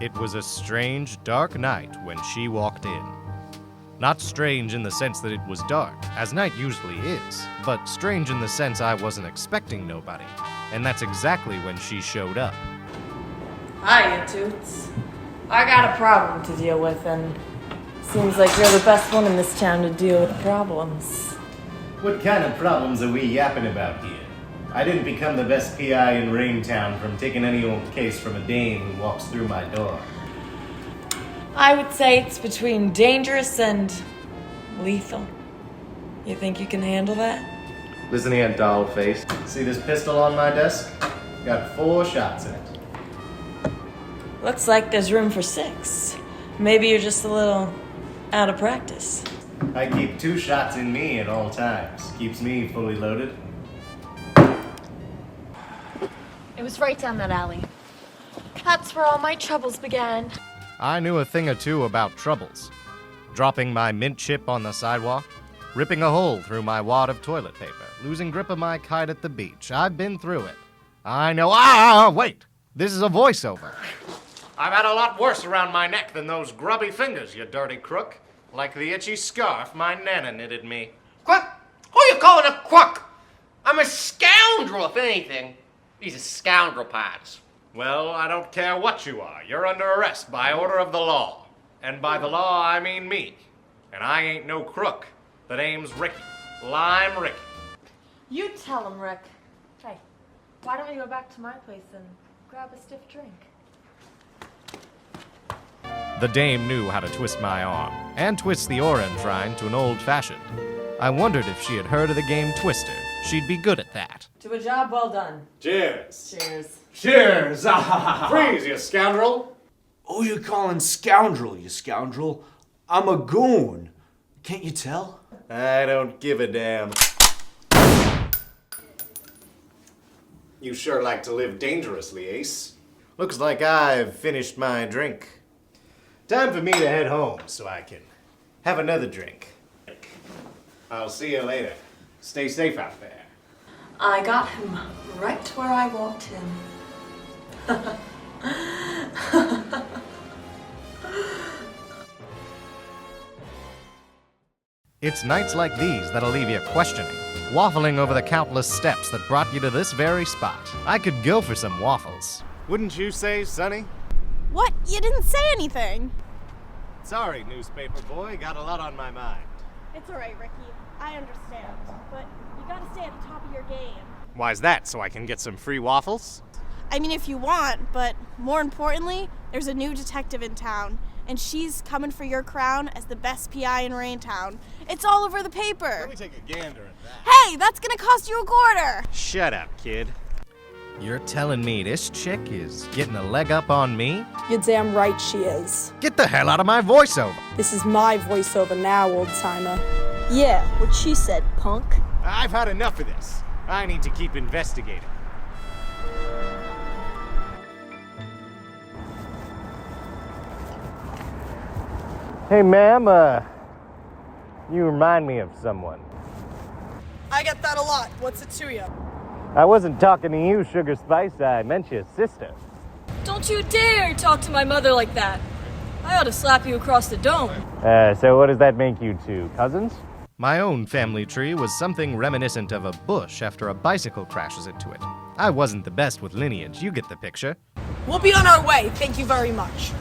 It was a strange, dark night when she walked in. Not strange in the sense that it was dark, as night usually is, but strange in the sense I wasn't expecting nobody. And that's exactly when she showed up. Hiya, Toots. I got a problem to deal with, and seems like you're the best one in this town to deal with problems. What kind of problems are we yapping about here? I didn't become the best PI in Raintown from taking any old case from a dame who walks through my door. I would say it's between dangerous and lethal. You think you can handle that? Listen here, doll face. See this pistol on my desk? Got 4 shots in it. Looks like there's room for 6. Maybe you're just a little out of practice. I keep 2 shots in me at all times. Keeps me fully loaded. It was right down that alley. That's where all my troubles began. I knew a thing or two about troubles. Dropping my mint chip on the sidewalk, ripping a hole through my wad of toilet paper, losing grip of my kite at the beach. I've been through it. I know. Wait! This is a voiceover. I've had a lot worse around my neck than those grubby fingers, you dirty crook. Like the itchy scarf my nana knitted me. Crook? Who you calling a crook? I'm a scoundrel, if anything. These are scoundrel parts. Well, I don't care what you are. You're under arrest by order of the law. And by the law, I mean me. And I ain't no crook. The name's Ricky. Lime Ricky. You tell him, Rick. Hey, why don't we go back to my place and grab a stiff drink? The dame knew how to twist my arm, and twist the orange rind to an old-fashioned. I wondered if she had heard of the game Twister. She'd be good at that. To a job well done. Cheers. Cheers. Cheers! Freeze, you scoundrel! Oh, you're calling scoundrel, you scoundrel. I'm a goon. Can't you tell? I don't give a damn. You sure like to live dangerously, Ace. Looks like I've finished my drink. Time for me to head home so I can have another drink. I'll see you later. Stay safe out there. I got him right where I want him. It's nights like these that'll leave you questioning, waffling over the countless steps that brought you to this very spot. I could go for some waffles. Wouldn't you say, Sonny? What? You didn't say anything. Sorry, newspaper boy. Got a lot on my mind. It's alright, Ricky. I understand. But you gotta stay at the top of your game. Why's that? So I can get some free waffles? I mean, if you want, but more importantly, there's a new detective in town, and she's coming for your crown as the best PI in Raintown. It's all over the paper. Let me take a gander at that. Hey, that's gonna cost you a quarter. Shut up, kid. You're telling me this chick is getting a leg up on me? You're damn right she is. Get the hell out of my voiceover. This is my voiceover now, old-timer. Yeah, what she said, punk. I've had enough of this. I need to keep investigating. Hey, ma'am, you remind me of someone. I get that a lot. What's it to you? I wasn't talking to you, Sugar Spice. I meant your sister. Don't you dare talk to my mother like that. I ought to slap you across the dome. So what does that make you two, cousins? My own family tree was something reminiscent of a bush after a bicycle crashes into it. I wasn't the best with lineage, you get the picture. We'll be on our way. Thank you very much.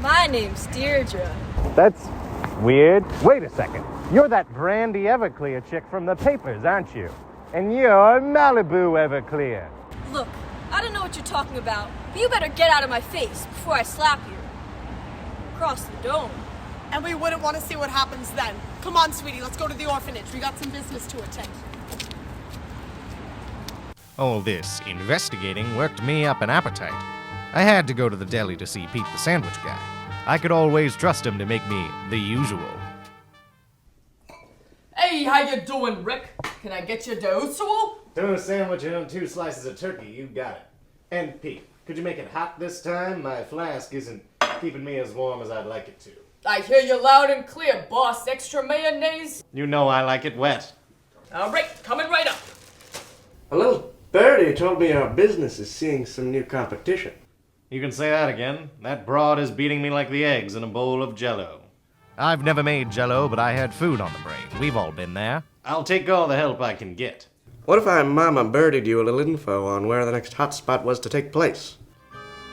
My name's Deirdre. That's weird. Wait a second. You're that Brandy Everclear chick from the papers, aren't you? And you're Malibu Everclear. Look, I don't know what you're talking about, but you better get out of my face before I slap you. Across the dome. And we wouldn't want to see what happens then. Come on, sweetie, let's go to the orphanage. We got some business to attend. All this investigating worked me up an appetite. I had to go to the deli to see Pete the sandwich guy. I could always trust him to make me the usual. Hey, how you doing, Rick? Can I get you the usual? Throw a sandwich and 2 slices of turkey, you got it. And Pete, could you make it hot this time? My flask isn't keeping me as warm as I'd like it to. I hear you loud and clear, boss. Extra mayonnaise? You know I like it wet. All right, coming right up. A little birdie told me our business is seeing some new competition. You can say that again. That broad is beating me like the eggs in a bowl of Jell-O. I've never made Jell-O, but I had food on the brain. We've all been there. I'll take all the help I can get. What if I mama birdied you a little info on where the next hotspot was to take place?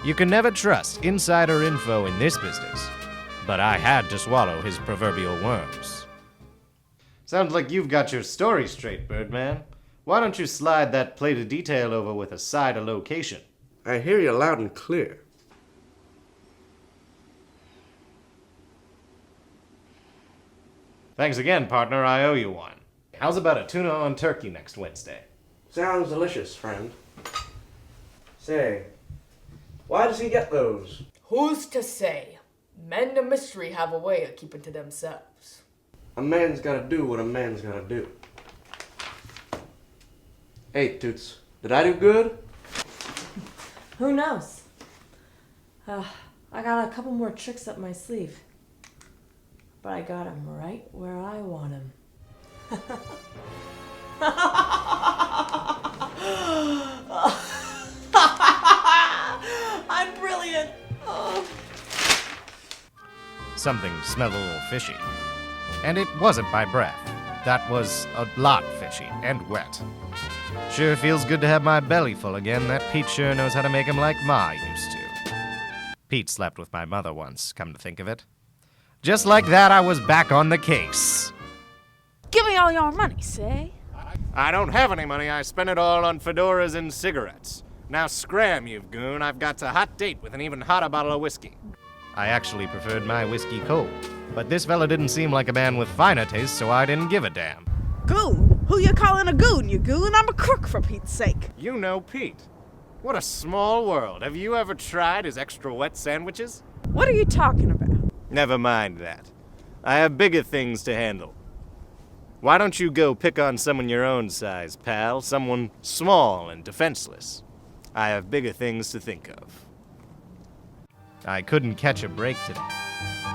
You can never trust insider info in this business. But I had to swallow his proverbial worms. Sounds like you've got your story straight, Birdman. Why don't you slide that plate of detail over with a side of location? I hear you loud and clear. Thanks again, partner. I owe you one. How's about a tuna on turkey next Wednesday? Sounds delicious, friend. Say, why does he get those? Who's to say? Men of mystery have a way of keeping to themselves. A man's gotta do what a man's gotta do. Hey, Toots, did I do good? Who knows? I got a couple more tricks up my sleeve. But I got him right where I want him. I'm brilliant. Oh. Something smelled a little fishy. And it wasn't my breath. That was a lot fishy and wet. Sure feels good to have my belly full again. That Pete sure knows how to make 'em like Ma used to. Pete slept with my mother once, come to think of it. Just like that, I was back on the case. Give me all your money, say. I don't have any money. I spent it all on fedoras and cigarettes. Now scram, you goon. I've got a hot date with an even hotter bottle of whiskey. I actually preferred my whiskey cold, but this fella didn't seem like a man with finer taste, so I didn't give a damn. Goon? Who you calling a goon, you goon? I'm a crook, for Pete's sake. You know Pete. What a small world. Have you ever tried his extra wet sandwiches? What are you talking about? Never mind that. I have bigger things to handle. Why don't you go pick on someone your own size, pal? Someone small and defenseless. I have bigger things to think of. I couldn't catch a break today.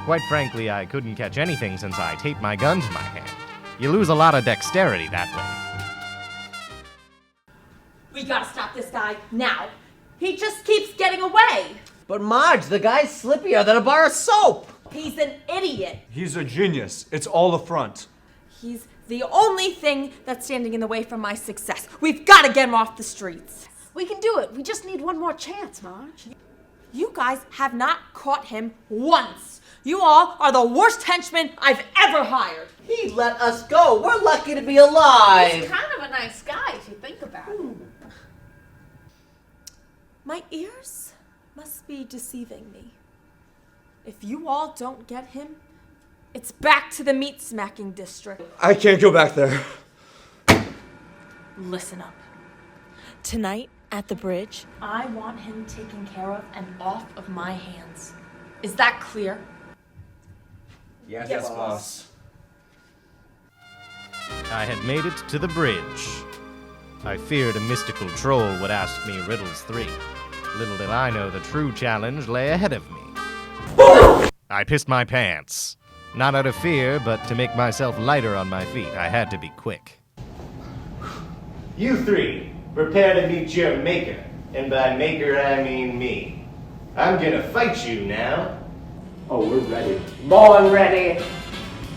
Quite frankly, I couldn't catch anything since I taped my gun to my hand. You lose a lot of dexterity that way. We gotta stop this guy now. He just keeps getting away. But Marge, the guy's slippier than a bar of soap. He's an idiot. He's a genius. It's all a front. He's the only thing that's standing in the way from my success. We've gotta get him off the streets. We can do it. We just need one more chance, Marge. You guys have not caught him once. You all are the worst henchmen I've ever hired. He let us go. We're lucky to be alive. He's kind of a nice guy if you think about it. My ears must be deceiving me. If you all don't get him, it's back to the meat smacking district. I can't go back there. Listen up. Tonight at the bridge, I want him taken care of and off of my hands. Is that clear? Yes, boss. I had made it to the bridge. I feared a mystical troll would ask me riddles 3. Little did I know the true challenge lay ahead of me. I pissed my pants. Not out of fear, but to make myself lighter on my feet. I had to be quick. You 3, prepare to meet your maker. And by maker, I mean me. I'm gonna fight you now. Oh, we're ready. Born ready.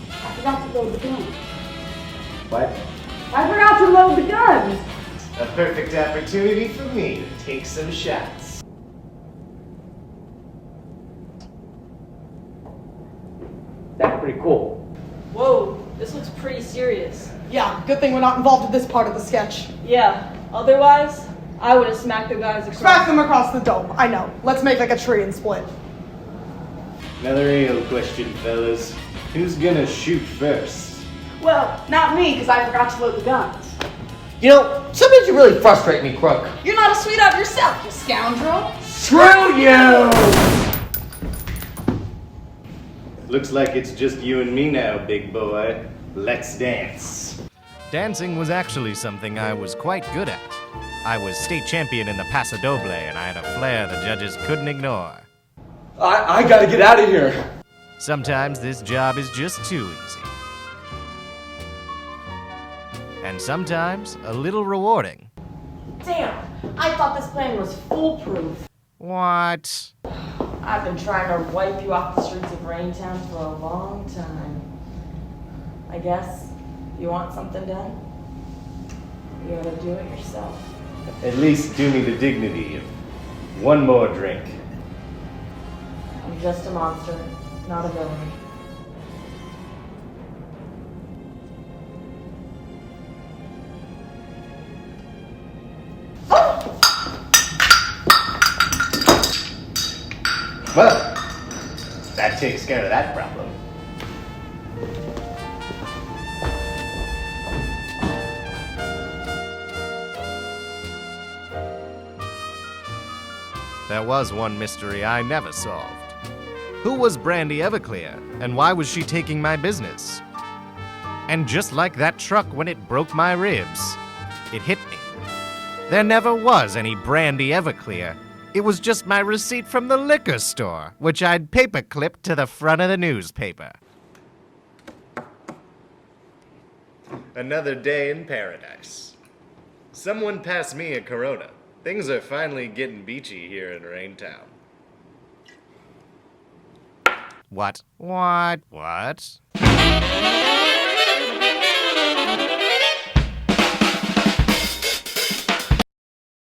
I forgot to load the gun. What? I forgot to load the guns. A perfect opportunity for me to take some shots. That's pretty cool. Whoa, this looks pretty serious. Yeah, good thing we're not involved in this part of the sketch. Yeah, otherwise, I would have smacked the guys across. Smack them across the dome. I know. Let's make like a tree and split. Another real question, fellas. Who's gonna shoot first? Well, not me, because I forgot to load the guns. You know, sometimes you really frustrate me, Crook. You're not a sweetheart yourself, you scoundrel. Screw you! Looks like it's just you and me now, big boy. Let's dance. Dancing was actually something I was quite good at. I was state champion in the Paso Doble, and I had a flair the judges couldn't ignore. I gotta get out of here. Sometimes this job is just too easy. And sometimes a little rewarding. Damn, I thought this plan was foolproof. What? I've been trying to wipe you off the streets of Raintown for a long time. I guess if you want something done, you gotta do it yourself. At least do me the dignity of one more drink. I'm just a monster, not a villain. Well, that takes care of that problem. There was one mystery I never solved. Who was Brandy Everclear, and why was she taking my business? And just like that truck when it broke my ribs, it hit me. There never was any Brandy Everclear. It was just my receipt from the liquor store, which I'd paper-clipped to the front of the newspaper. Another day in paradise. Someone pass me a Corona. Things are finally getting beachy here in Raintown. What?